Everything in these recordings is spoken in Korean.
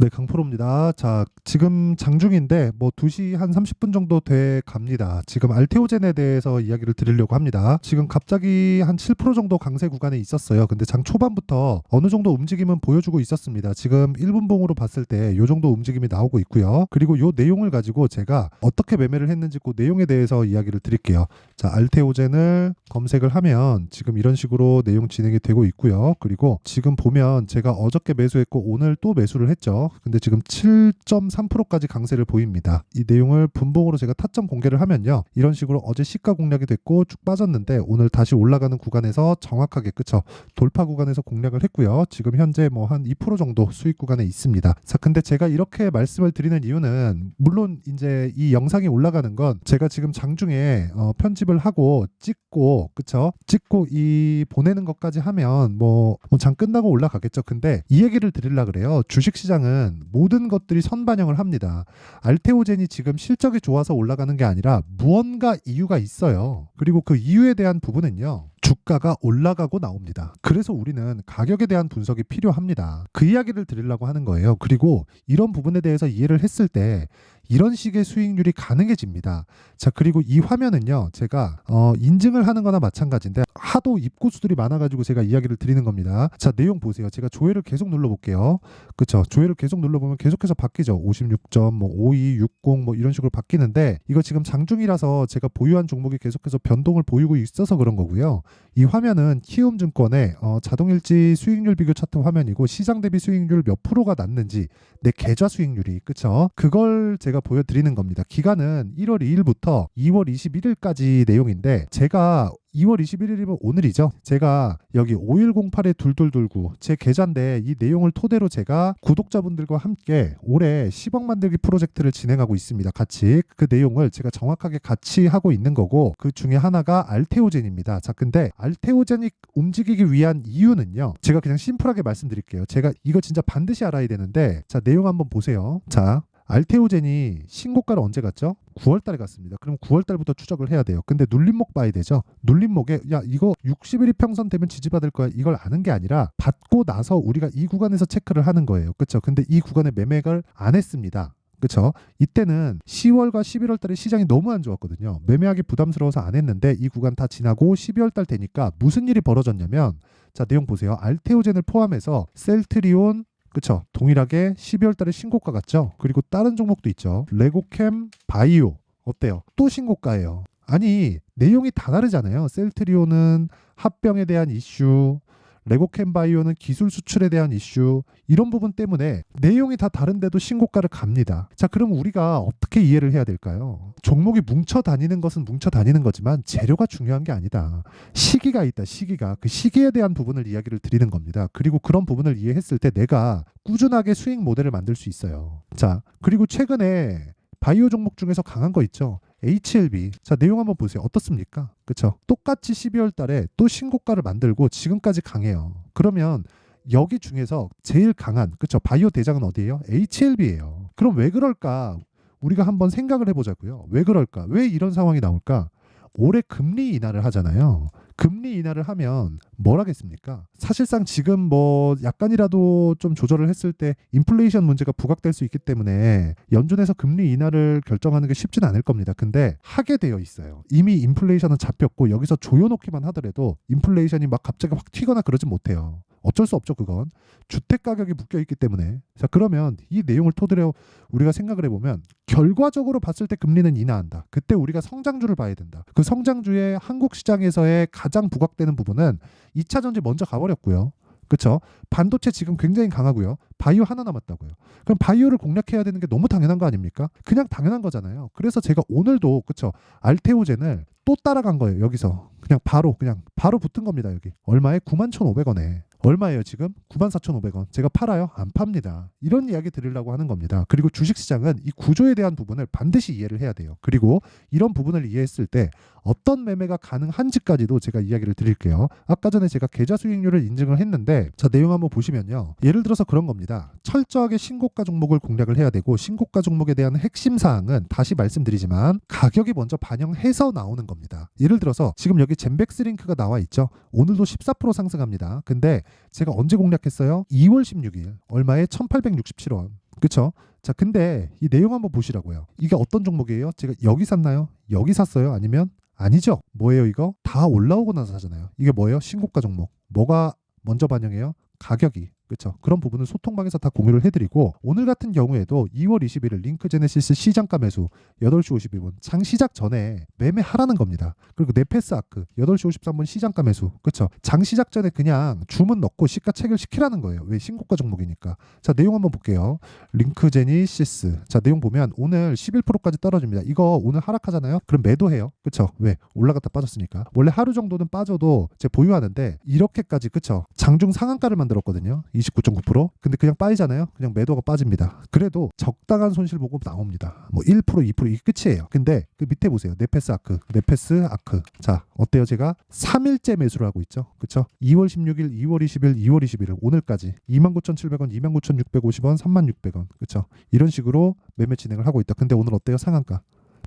네, 강프로입니다. 자, 지금 장중인데 뭐 2시 한 30분 정도 돼 갑니다. 지금 알테오젠에 대해서 이야기를 드리려고 합니다. 지금 갑자기 한 7% 정도 강세 구간에 있었어요. 근데 장 초반부터 어느 정도 움직임은 보여주고 있었습니다. 지금 1분봉으로 봤을 때 요 정도 움직임이 나오고 있고요. 그리고 요 내용을 가지고 제가 어떻게 매매를 했는지 그 내용에 대해서 이야기를 드릴게요. 자, 알테오젠을 검색을 하면 지금 이런 식으로 내용 진행이 되고 있고요. 그리고 지금 보면 제가 어저께 매수했고 오늘 또 매수를 했죠. 근데 지금 7.3%까지 강세를 보입니다. 이 내용을 분봉으로 제가 타점 공개를 하면요. 이런 식으로 어제 시가 공략이 됐고 쭉 빠졌는데 오늘 다시 올라가는 구간에서 정확하게 그쵸 돌파 구간에서 공략을 했고요. 지금 현재 뭐 한 2% 정도 수익 구간에 있습니다. 자, 근데 제가 이렇게 말씀을 드리는 이유는 물론 이제 이 영상이 올라가는 건 제가 지금 장중에 편집을 하고 찍고 그쵸 찍고 이 보내는 것까지 하면 뭐 장 끝나고 올라가겠죠. 근데 이 얘기를 드리려고 그래요. 주식시장은 모든 것들이 선반영을 합니다. 알테오젠이 지금 실적이 좋아서 올라가는 게 아니라 무언가 이유가 있어요. 그리고 그 이유에 대한 부분은요. 주가가 올라가고 나옵니다. 그래서 우리는 가격에 대한 분석이 필요합니다. 그 이야기를 드리려고 하는 거예요. 그리고 이런 부분에 대해서 이해를 했을 때 이런 식의 수익률이 가능해집니다. 자, 그리고 이 화면은요. 제가 인증을 하는 거나 마찬가지인데 하도 입고수들이 많아가지고 제가 이야기를 드리는 겁니다. 자, 내용 보세요. 제가 조회를 계속 눌러볼게요. 그쵸? 조회를 계속 눌러보면 계속해서 바뀌죠. 56점, 뭐 52, 60, 뭐 이런 식으로 바뀌는데 이거 지금 장중이라서 제가 보유한 종목이 계속해서 변동을 보이고 있어서 그런 거고요. 이 화면은 키움증권의 자동일지 수익률 비교 차트 화면이고 시장 대비 수익률 몇 프로가 났는지 내 계좌 수익률이 그쵸? 그걸 제가 보여드리는 겁니다. 기간은 1월 2일부터 2월 21일까지 내용인데 제가 2월 21일이면 오늘이죠. 제가 여기 5108에 2229 제 계좌인데 이 내용을 토대로 제가 구독자분들과 함께 올해 10억 만들기 프로젝트를 진행하고 있습니다. 같이 그 내용을 제가 정확하게 같이 하고 있는 거고 그 중에 하나가 알테오젠입니다. 자, 근데 알테오젠이 움직이기 위한 이유는요. 제가 그냥 심플하게 말씀드릴게요. 제가 이거 진짜 반드시 알아야 되는데 자, 내용 한번 보세요. 자, 알테오젠이 신고가를 언제 갔죠? 9월 달에 갔습니다. 그럼 9월 달부터 추적을 해야 돼요. 근데 눌림목 봐야 되죠. 눌림목에 야 이거 60일 이평선 되면 지지받을 거야. 이걸 아는 게 아니라 받고 나서 우리가 이 구간에서 체크를 하는 거예요. 그렇죠? 근데 이 구간에 매매를 안 했습니다. 그렇죠? 이때는 10월과 11월 달에 시장이 너무 안 좋았거든요. 매매하기 부담스러워서 안 했는데 이 구간 다 지나고 12월 달 되니까 무슨 일이 벌어졌냐면 자, 내용 보세요. 알테오젠을 포함해서 셀트리온 그쵸. 동일하게 12월 달에 신고가 같죠. 그리고 다른 종목도 있죠. 레고캠 바이오 어때요? 또 신고가예요. 아니 내용이 다 다르잖아요. 셀트리온은 합병에 대한 이슈, 레고캠 바이오는 기술 수출에 대한 이슈 이런 부분 때문에 내용이 다 다른데도 신고가를 갑니다. 자, 그럼 우리가 어떻게 이해를 해야 될까요? 종목이 뭉쳐 다니는 것은 뭉쳐 다니는 거지만 재료가 중요한 게 아니다. 시기가 있다. 시기가 그 시기에 대한 부분을 이야기를 드리는 겁니다. 그리고 그런 부분을 이해했을 때 내가 꾸준하게 수익 모델을 만들 수 있어요. 자, 그리고 최근에 바이오 종목 중에서 강한 거 있죠. HLB. 자, 내용 한번 보세요. 어떻습니까? 그쵸? 똑같이 12월 달에 또 신고가를 만들고 지금까지 강해요. 그러면 여기 중에서 제일 강한, 그쵸? 바이오 대장은 어디예요? HLB예요. 그럼 왜 그럴까? 우리가 한번 생각을 해보자고요. 왜 그럴까? 왜 이런 상황이 나올까? 올해 금리 인하를 하잖아요. 금리 인하를 하면 뭘 하겠습니까? 사실상 지금 뭐 약간이라도 좀 조절을 했을 때 인플레이션 문제가 부각될 수 있기 때문에 연준에서 금리 인하를 결정하는 게 쉽진 않을 겁니다. 근데 하게 되어 있어요. 이미 인플레이션은 잡혔고 여기서 조여놓기만 하더라도 인플레이션이 막 갑자기 확 튀거나 그러진 못해요. 어쩔 수 없죠. 그건 주택 가격이 묶여 있기 때문에. 자, 그러면 이 내용을 토대로 우리가 생각을 해보면 결과적으로 봤을 때 금리는 인하한다. 그때 우리가 성장주를 봐야 된다. 그 성장주의 한국 시장에서의 가장 부각되는 부분은 2차 전지 먼저 가버렸고요. 그렇죠? 반도체 지금 굉장히 강하고요. 바이오 하나 남았다고요. 그럼 바이오를 공략해야 되는 게 너무 당연한 거 아닙니까? 그냥 당연한 거잖아요. 그래서 제가 오늘도 그렇죠? 알테오젠을 또 따라간 거예요. 여기서 그냥 바로 붙은 겁니다. 여기 얼마에? 91,500원에. 얼마예요 지금? 94,500원. 제가 팔아요? 안 팝니다. 이런 이야기 드리려고 하는 겁니다. 그리고 주식시장은 이 구조에 대한 부분을 반드시 이해를 해야 돼요. 그리고 이런 부분을 이해했을 때 어떤 매매가 가능한지까지도 제가 이야기를 드릴게요. 아까 전에 제가 계좌 수익률을 인증을 했는데 자, 내용 한번 보시면요. 예를 들어서 그런 겁니다. 철저하게 신고가 종목을 공략을 해야 되고 신고가 종목에 대한 핵심 사항은 다시 말씀드리지만 가격이 먼저 반영해서 나오는 겁니다. 예를 들어서 지금 여기 젠백스링크가 나와 있죠. 오늘도 14% 상승합니다. 근데 제가 언제 공략했어요? 2월 16일 얼마에? 1867원. 그쵸? 자, 근데 이 내용 한번 보시라고요. 이게 어떤 종목이에요? 제가 여기 샀나요? 여기 샀어요? 아니면 아니죠. 뭐예요 이거? 다 올라오고 나서 사잖아요. 이게 뭐예요? 신고가 종목. 뭐가 먼저 반영해요? 가격이. 그렇죠. 그런 부분을 소통방에서 다 공유를 해드리고 오늘 같은 경우에도 2월 21일 링크제네시스 시장가 매수 8시 52분 장 시작 전에 매매하라는 겁니다. 그리고 네페스 아크 8시 53분 시장가 매수. 그렇죠. 장 시작 전에 그냥 주문 넣고 시가 체결시키라는 거예요. 왜? 신고가 종목이니까. 자, 내용 한번 볼게요. 링크제니시스. 자, 내용 보면 오늘 11%까지 떨어집니다. 이거 오늘 하락하잖아요. 그럼 매도해요. 그렇죠. 왜? 올라갔다 빠졌으니까. 원래 하루 정도는 빠져도 제 보유하는데 이렇게까지 그렇죠. 장중 상한가를 만들었거든요. 29.9%. 근데 그냥 빠지잖아요. 그냥 매도가 빠집니다. 그래도 적당한 손실 보고 나옵니다. 뭐 1%, 2% 이게 끝이에요. 근데 그 밑에 보세요. 네페스 아크. 네페스 아크. 자, 어때요? 제가 3일째 매수를 하고 있죠. 그렇죠? 2월 16일, 2월 20일, 2월 21일 오늘까지 29,700원, 29,650원, 30,600원. 그렇죠? 이런 식으로 매매 진행을 하고 있다. 근데 오늘 어때요? 상한가.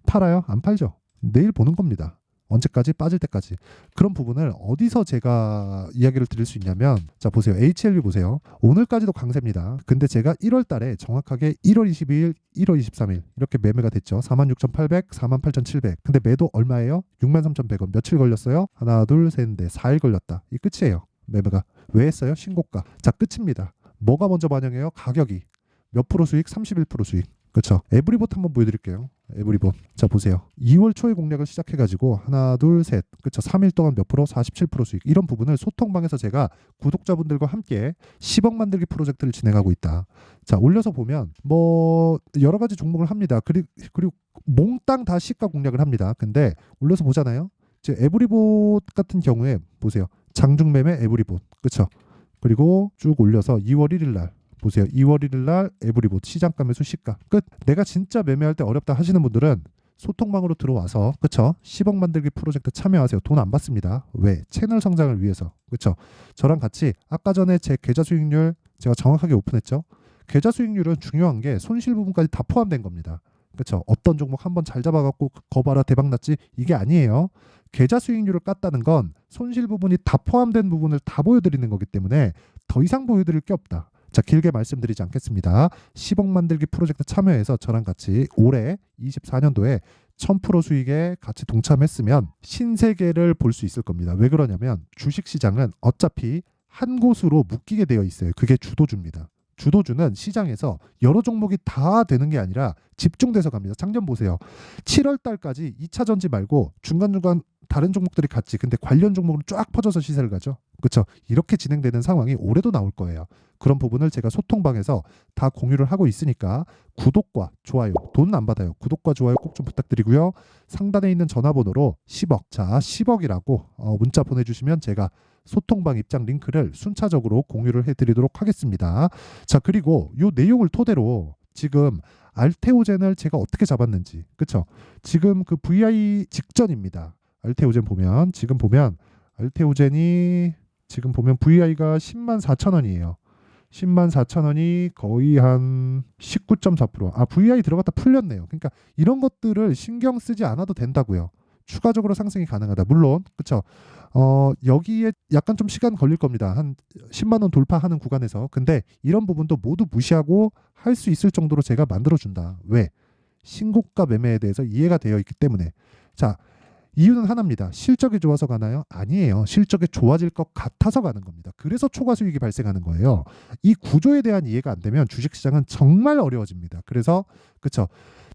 팔아요? 안 팔죠? 내일 보는 겁니다. 언제까지? 빠질 때까지. 그런 부분을 어디서 제가 이야기를 드릴 수 있냐면 자 보세요. HLB 보세요. 오늘까지도 강세입니다. 근데 제가 1월 달에 정확하게 1월 22일, 1월 23일 이렇게 매매가 됐죠. 46,800, 48,700. 근데 매도 얼마예요? 63,100원. 며칠 걸렸어요? 하나, 둘, 셋, 넷. 4일 걸렸다. 이 끝이에요. 매매가. 왜 했어요? 신고가. 자, 끝입니다. 뭐가 먼저 반영해요? 가격이. 몇 프로 수익? 31% 수익. 그렇죠. 에브리봇 한번 보여드릴게요. 에브리봇. 자 보세요. 2월 초에 공략을 시작해가지고 하나 둘 셋 그렇죠. 3일 동안 몇 프로? 47% 수익. 이런 부분을 소통방에서 제가 구독자분들과 함께 10억 만들기 프로젝트를 진행하고 있다. 자 올려서 보면 뭐 여러 가지 종목을 합니다. 그리고 몽땅 다 시가 공략을 합니다. 근데 올려서 보잖아요. 제 에브리봇 같은 경우에 보세요. 장중 매매 에브리봇. 그렇죠. 그리고 쭉 올려서 2월 1일 날 보세요. 2월 1일 날 에브리봇 시장가 매수 시가 끝. 내가 진짜 매매할 때 어렵다 하시는 분들은 소통방으로 들어와서 그쵸? 10억 만들기 프로젝트 참여하세요. 돈 안 받습니다. 왜? 채널 성장을 위해서. 그쵸? 저랑 같이 아까 전에 제 계좌 수익률 제가 정확하게 오픈했죠. 계좌 수익률은 중요한 게 손실 부분까지 다 포함된 겁니다. 그쵸? 어떤 종목 한번 잘 잡아갖고 거봐라 대박 났지? 이게 아니에요. 계좌 수익률을 깠다는 건 손실 부분이 다 포함된 부분을 다 보여드리는 거기 때문에 더 이상 보여드릴 게 없다. 자, 길게 말씀드리지 않겠습니다. 10억 만들기 프로젝트 참여해서 저랑 같이 올해 24년도에 1000% 수익에 같이 동참했으면 신세계를 볼 수 있을 겁니다. 왜 그러냐면 주식시장은 어차피 한 곳으로 묶이게 되어 있어요. 그게 주도주입니다. 주도주는 시장에서 여러 종목이 다 되는 게 아니라 집중돼서 갑니다. 작년 보세요. 7월 달까지 2차 전지 말고 중간중간 다른 종목들이 같이 근데 관련 종목으로 쫙 퍼져서 시세를 가죠. 그렇죠? 이렇게 진행되는 상황이 올해도 나올 거예요. 그런 부분을 제가 소통방에서 다 공유를 하고 있으니까 구독과 좋아요, 돈 안 받아요. 구독과 좋아요 꼭 좀 부탁드리고요. 상단에 있는 전화번호로 10억, 자 10억이라고 문자 보내주시면 제가 소통방 입장 링크를 순차적으로 공유를 해드리도록 하겠습니다. 자 그리고 이 내용을 토대로 지금 알테오젠을 제가 어떻게 잡았는지 그쵸? 지금 그 VI 직전입니다. 알테오젠 보면 지금 보면 알테오젠이 지금 보면 VI가 104,000원이에요. 104,000원이 거의 한 19.4%. 아, VI 들어갔다 풀렸네요. 그러니까 이런 것들을 신경 쓰지 않아도 된다고요. 추가적으로 상승이 가능하다. 물론 그렇죠. 여기에 약간 좀 시간 걸릴 겁니다. 한 10만 원 돌파하는 구간에서. 근데 이런 부분도 모두 무시하고 할 수 있을 정도로 제가 만들어 준다. 왜? 신고가 매매에 대해서 이해가 되어 있기 때문에. 자, 이유는 하나입니다. 실적이 좋아서 가나요? 아니에요. 실적이 좋아질 것 같아서 가는 겁니다. 그래서 초과 수익이 발생하는 거예요. 이 구조에 대한 이해가 안 되면 주식시장은 정말 어려워집니다. 그래서 그쵸.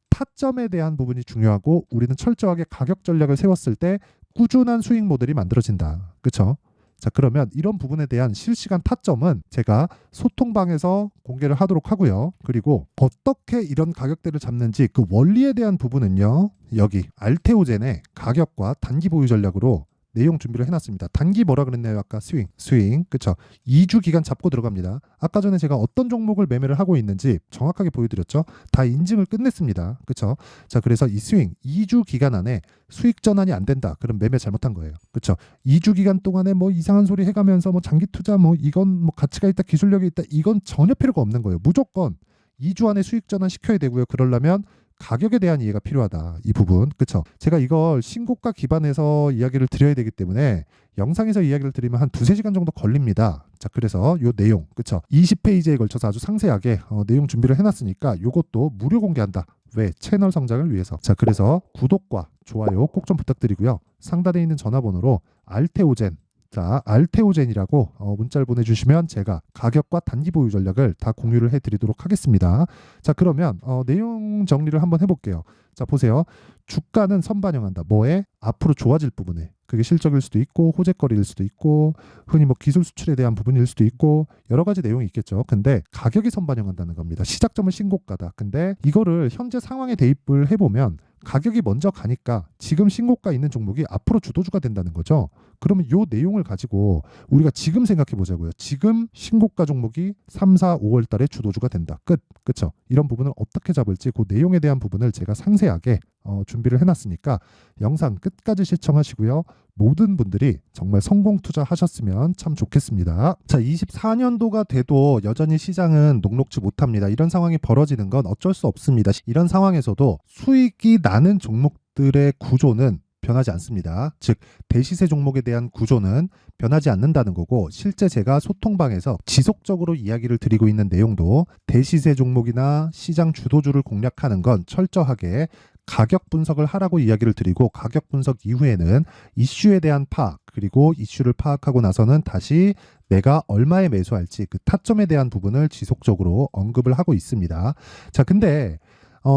타점에 대한 부분이 중요하고 우리는 철저하게 가격 전략을 세웠을 때 꾸준한 수익 모델이 만들어진다. 그쵸? 자 그러면 이런 부분에 대한 실시간 타점은 제가 소통방에서 공개를 하도록 하고요. 그리고 어떻게 이런 가격대를 잡는지 그 원리에 대한 부분은요. 여기 알테오젠의 가격과 단기 보유 전략으로 내용 준비를 해놨습니다. 단기 뭐라 그랬나요? 아까 스윙 그쵸? 2주 기간 잡고 들어갑니다. 아까 전에 제가 어떤 종목을 매매를 하고 있는지 정확하게 보여드렸죠. 다 인증을 끝냈습니다. 그쵸? 자 그래서 이 스윙 2주 기간 안에 수익 전환이 안 된다. 그럼 매매 잘못한 거예요. 그쵸? 2주 기간 동안에 뭐 이상한 소리 해가면서 뭐 장기 투자 뭐 이건 뭐 가치가 있다 기술력이 있다 이건 전혀 필요가 없는 거예요. 무조건 2주 안에 수익 전환 시켜야 되고요. 그러려면 가격에 대한 이해가 필요하다. 이 부분. 그쵸? 제가 이걸 신고가 기반에서 이야기를 드려야 되기 때문에 영상에서 이야기를 드리면 한 두세 시간 정도 걸립니다. 자, 그래서 요 내용, 그쵸? 20페이지에 걸쳐서 아주 상세하게 내용 준비를 해놨으니까 요것도 무료 공개한다. 왜? 채널 성장을 위해서. 자, 그래서 구독과 좋아요 꼭 좀 부탁드리고요. 상단에 있는 전화번호로 알테오젠, 자, 알테오젠이라고 문자를 보내주시면 제가 가격과 단기 보유 전략을 다 공유를 해드리도록 하겠습니다. 자, 그러면 내용 정리를 한번 해볼게요. 자, 보세요. 주가는 선반영한다. 뭐에? 앞으로 좋아질 부분에. 그게 실적일 수도 있고 호재거리일 수도 있고 흔히 뭐 기술 수출에 대한 부분일 수도 있고 여러 가지 내용이 있겠죠. 근데 가격이 선반영한다는 겁니다. 시작점은 신고가다. 근데 이거를 현재 상황에 대입을 해보면 가격이 먼저 가니까 지금 신고가 있는 종목이 앞으로 주도주가 된다는 거죠. 그러면 이 내용을 가지고 우리가 지금 생각해 보자고요. 지금 신고가 종목이 3, 4, 5월 달에 주도주가 된다. 끝. 그쵸? 이런 부분을 어떻게 잡을지 그 내용에 대한 부분을 제가 상세하게 준비를 해놨으니까 영상 끝까지 시청하시고요. 모든 분들이 정말 성공 투자하셨으면 참 좋겠습니다. 자, 24년도가 돼도 여전히 시장은 녹록지 못합니다. 이런 상황이 벌어지는 건 어쩔 수 없습니다. 이런 상황에서도 수익이 나는 종목들의 구조는 변하지 않습니다. 즉 대시세 종목에 대한 구조는 변하지 않는다는 거고 실제 제가 소통방에서 지속적으로 이야기를 드리고 있는 내용도 대시세 종목이나 시장 주도주를 공략하는 건 철저하게 가격 분석을 하라고 이야기를 드리고 가격 분석 이후에는 이슈에 대한 파악 그리고 이슈를 파악하고 나서는 다시 내가 얼마에 매수할지 그 타점에 대한 부분을 지속적으로 언급을 하고 있습니다. 자, 근데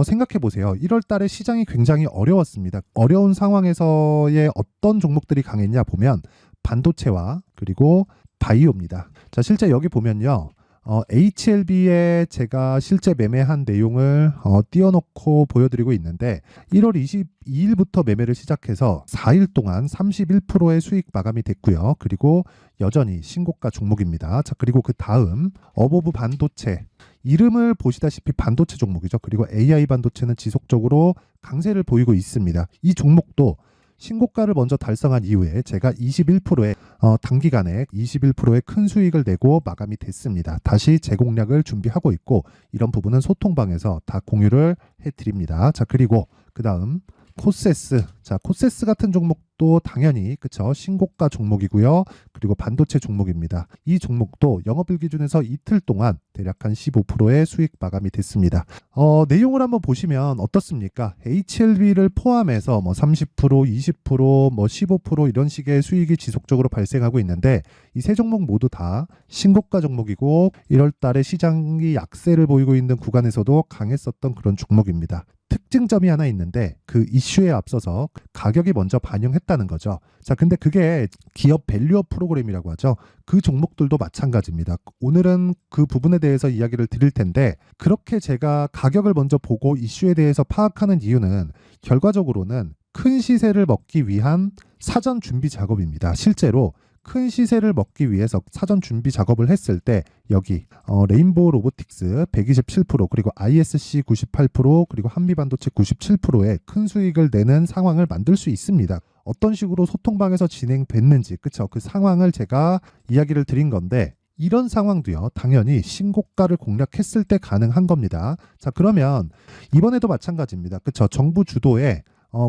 생각해 보세요. 1월 달에 시장이 굉장히 어려웠습니다. 어려운 상황에서의 어떤 종목들이 강했냐 보면 반도체와 그리고 바이오입니다. 자, 실제 여기 보면요. HLB에 제가 실제 매매한 내용을 띄워놓고 보여드리고 있는데 1월 22일부터 매매를 시작해서 4일 동안 31%의 수익 마감이 됐고요. 그리고 여전히 신고가 종목입니다. 자, 그리고 그 다음 어보브 반도체 이름을 보시다시피 반도체 종목이죠. 그리고 AI 반도체는 지속적으로 강세를 보이고 있습니다. 이 종목도 신고가를 먼저 달성한 이후에 제가 21%의 단기간에 21%의 큰 수익을 내고 마감이 됐습니다. 다시 재공략을 준비하고 있고 이런 부분은 소통방에서 다 공유를 해드립니다. 자, 그리고 그 다음 코세스. 자, 코세스 같은 종목도 당연히 그쵸 신고가 종목이고요. 그리고 반도체 종목입니다. 이 종목도 영업일 기준에서 이틀 동안 대략 한 15%의 수익 마감이 됐습니다. 내용을 한번 보시면 어떻습니까? HLB를 포함해서 뭐 30%, 20%, 뭐 15% 이런 식의 수익이 지속적으로 발생하고 있는데 이 세 종목 모두 다 신고가 종목이고 1월 달에 시장이 약세를 보이고 있는 구간에서도 강했었던 그런 종목입니다. 특징점이 하나 있는데 그 이슈에 앞서서 가격이 먼저 반영했다는 거죠. 자, 근데 그게 기업 밸류업 프로그램이라고 하죠. 그 종목들도 마찬가지입니다. 오늘은 그 부분에 대해서 이야기를 드릴 텐데 그렇게 제가 가격을 먼저 보고 이슈에 대해서 파악하는 이유는 결과적으로는 큰 시세를 먹기 위한 사전 준비 작업입니다. 실제로 큰 시세를 먹기 위해서 사전 준비 작업을 했을 때 여기 레인보우 로보틱스 127% 그리고 ISC 98% 그리고 한미반도체 97%의 큰 수익을 내는 상황을 만들 수 있습니다. 어떤 식으로 소통방에서 진행됐는지 그쵸? 그 상황을 제가 이야기를 드린 건데 이런 상황도요 당연히 신고가를 공략했을 때 가능한 겁니다. 자, 그러면 이번에도 마찬가지입니다. 그쵸? 정부 주도의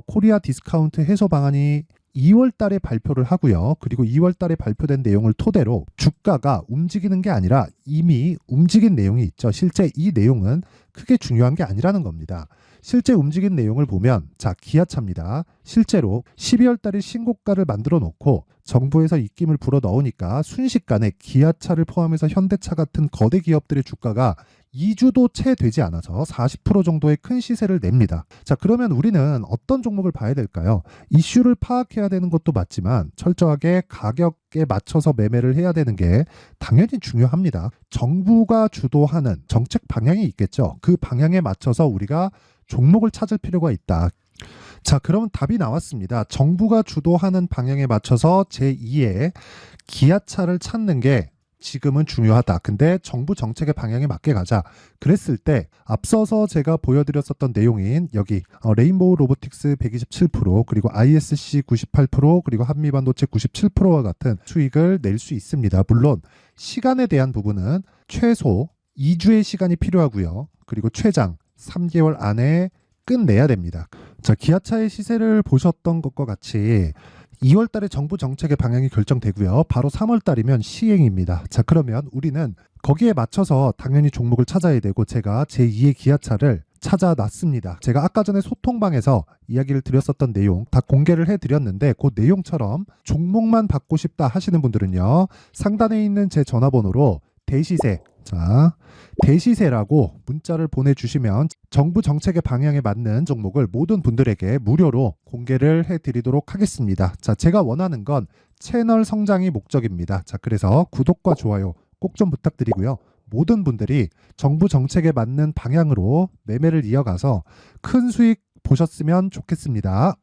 코리아 디스카운트 해소 방안이 2월 달에 발표를 하고요. 그리고 2월 달에 발표된 내용을 토대로 주가가 움직이는 게 아니라 이미 움직인 내용이 있죠. 실제 이 내용은 크게 중요한 게 아니라는 겁니다. 실제 움직인 내용을 보면 자, 기아차입니다. 실제로 12월 달에 신고가를 만들어 놓고 정부에서 입김을 불어 넣으니까 순식간에 기아차를 포함해서 현대차 같은 거대 기업들의 주가가 2주도 채 되지 않아서 40% 정도의 큰 시세를 냅니다. 자, 그러면 우리는 어떤 종목을 봐야 될까요? 이슈를 파악해야 되는 것도 맞지만 철저하게 가격에 맞춰서 매매를 해야 되는 게 당연히 중요합니다. 정부가 주도하는 정책 방향이 있겠죠. 그 방향에 맞춰서 우리가 종목을 찾을 필요가 있다. 자, 그러면 답이 나왔습니다. 정부가 주도하는 방향에 맞춰서 제2의 기아차를 찾는 게 지금은 중요하다. 근데 정부 정책의 방향에 맞게 가자. 그랬을 때 앞서서 제가 보여드렸었던 내용인 여기 레인보우 로보틱스 127% 그리고 ISC 98% 그리고 한미반도체 97%와 같은 수익을 낼 수 있습니다. 물론 시간에 대한 부분은 최소 2주의 시간이 필요하고요. 그리고 최장 3개월 안에 끝내야 됩니다. 자, 기아차의 시세를 보셨던 것과 같이 2월 달에 정부 정책의 방향이 결정되고요. 바로 3월 달이면 시행입니다. 자, 그러면 우리는 거기에 맞춰서 당연히 종목을 찾아야 되고 제가 제2의 기아차를 찾아놨습니다. 제가 아까 전에 소통방에서 이야기를 드렸었던 내용 다 공개를 해드렸는데 그 내용처럼 종목만 받고 싶다 하시는 분들은요. 상단에 있는 제 전화번호로 대시세, 자, 대시세라고 문자를 보내주시면 정부 정책의 방향에 맞는 종목을 모든 분들에게 무료로 공개를 해드리도록 하겠습니다. 자, 제가 원하는 건 채널 성장이 목적입니다. 자, 그래서 구독과 좋아요 꼭 좀 부탁드리고요. 모든 분들이 정부 정책에 맞는 방향으로 매매를 이어가서 큰 수익 보셨으면 좋겠습니다.